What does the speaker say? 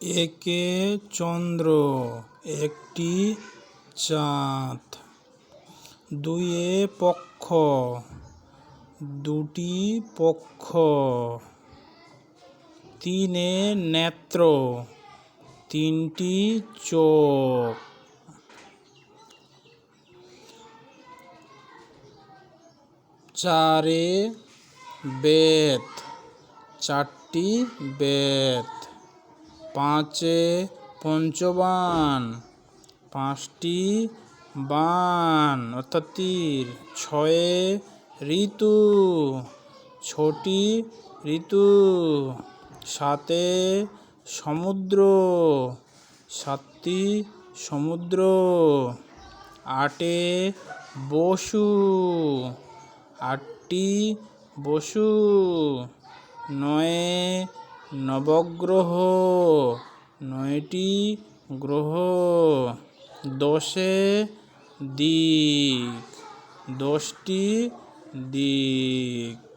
একে চন্দ্র একটি চাঁদ, দুয়ে পক্ষ দুটি পক্ষ, তিনে নেত্র তিনটি চোখ, চারে বেত চারটি বেত, পাঁচে পঞ্চবান পাঁচটি বান অর্থাৎ তীর, ছয়ে ঋতু ছটি ঋতু, সাতে সমুদ্র সাতটি সমুদ্র, আটে বসু আটটি বসু, নয়ে নবগ্রহ নয়টি গ্রহ, দশে দিক দশটি দিক।